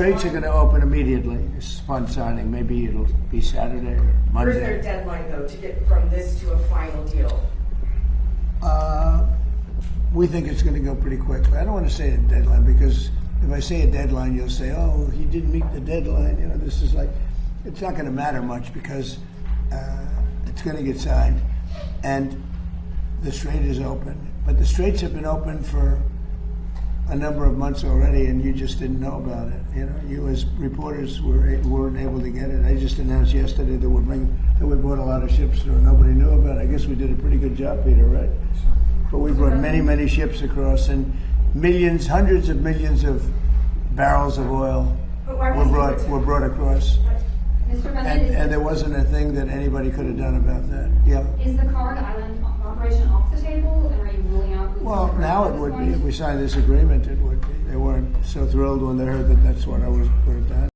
straits are going to open immediately. It's upon signing. Maybe it'll be Saturday or Where's their Monday. deadline, though, to get from this to a final deal? We think it's going to go pretty quickly. I don't want to say a deadline because if I say a deadline, you'll say, "Oh, he didn't meet the deadline." You know, this is like, it's not going to matter much because it's going to get signed, and the strait is open. But the straits have been open for a number of months already, and you just didn't know about it. You know, you as reporters weren't able to get it. I just announced yesterday that we brought a lot of ships through. Nobody knew about it. I guess we did a pretty good job, Peter, right? But we brought many ships across, and millions, hundreds of millions of barrels of oil were brought across. Mr. President, And there wasn't a thing that anybody could have done about that. Yeah. is the Kariga Island operation off the table, and are you ruling out? Well, now it would be. If we signed this agreement, it would be. They weren't so thrilled when they heard that that's what I was put it down.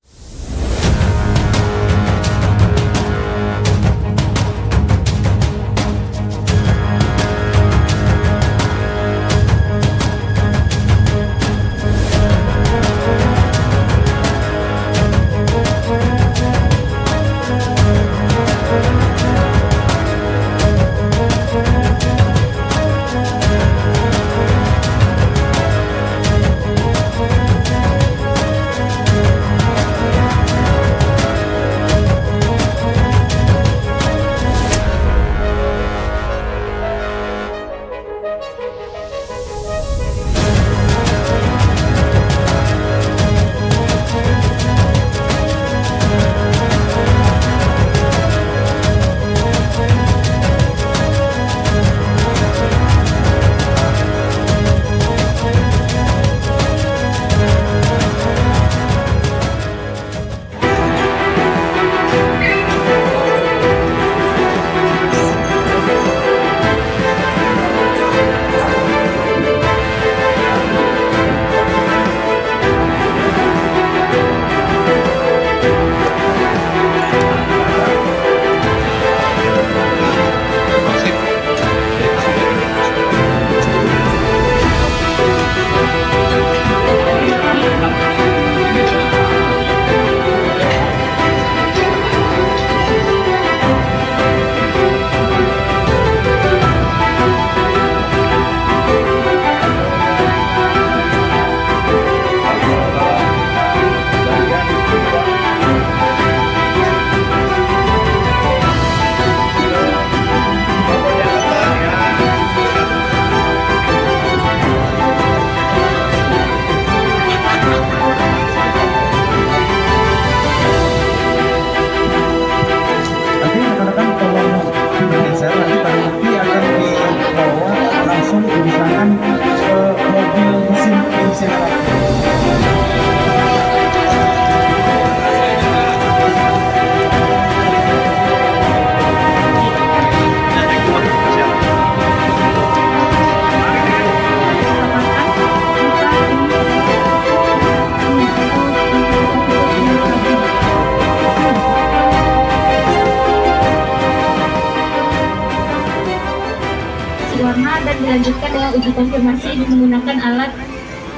warna dan dilanjutkan dengan uji konfirmasi menggunakan alat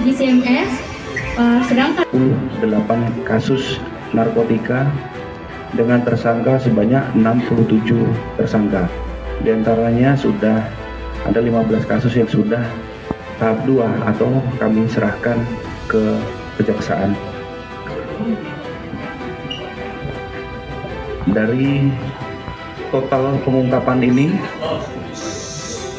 GCMS. Sedangkan 8 kasus narkotika dengan tersangka sebanyak 67 tersangka. Di antaranya sudah ada 15 kasus yang sudah tahap 2 atau kami serahkan ke kejaksaan. Dari total pengungkapan ini,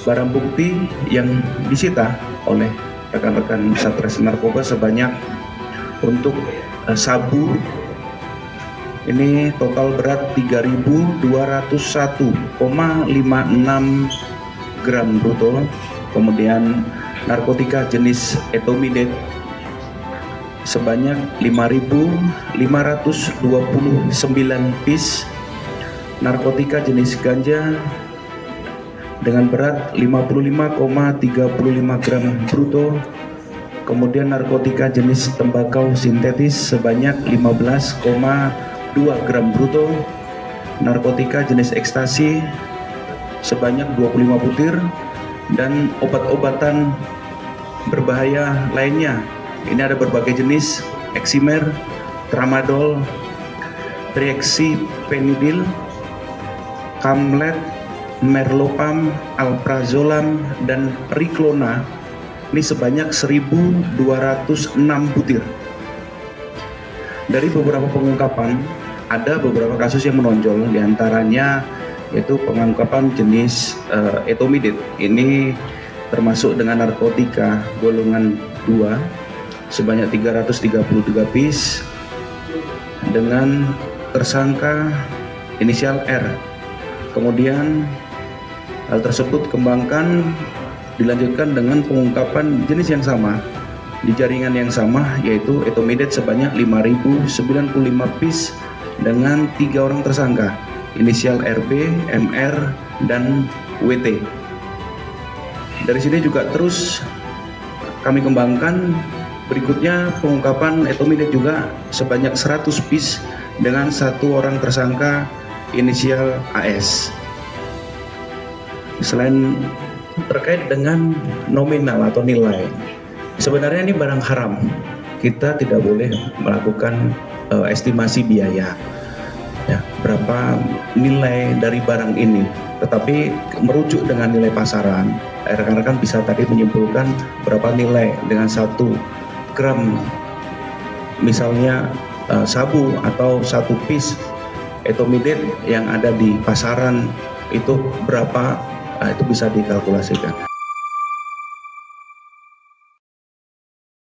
barang bukti yang disita oleh rekan-rekan Satres Narkoba sebanyak untuk sabu ini total berat 3.201,56 gram bruto. Kemudian narkotika jenis etomidate sebanyak 5.529 piece, narkotika jenis ganja dengan berat 55,35 gram bruto, kemudian narkotika jenis tembakau sintetis sebanyak 15,2 gram bruto, narkotika jenis ekstasi sebanyak 25 butir, dan obat-obatan berbahaya lainnya. Ini ada berbagai jenis: eksimer, tramadol, triexipenidil, Camlet, Merlopam, Alprazolam, dan Riklona. Ini sebanyak 1.206 butir. Dari beberapa pengungkapan, ada beberapa kasus yang menonjol, diantaranya yaitu pengungkapan jenis etomidate. Ini termasuk dengan narkotika golongan 2 sebanyak 333 piece dengan tersangka inisial R. Kemudian hal tersebut kembangkan dilanjutkan dengan pengungkapan jenis yang sama di jaringan yang sama, yaitu etomidate sebanyak 5.095 piece dengan 3 orang tersangka inisial RB, MR, dan WT. Dari sini juga terus kami kembangkan berikutnya pengungkapan etomidate juga sebanyak 100 piece dengan 1 orang tersangka inisial AS. Selain terkait dengan nominal atau nilai, sebenarnya ini barang haram. Kita tidak boleh melakukan estimasi biaya, ya, berapa nilai dari barang ini, tetapi merujuk dengan nilai pasaran. Rekan-rekan bisa tadi menyimpulkan berapa nilai dengan 1 gram, misalnya sabu atau 1 piece etomidate yang ada di pasaran itu berapa, itu bisa dikalkulasikan.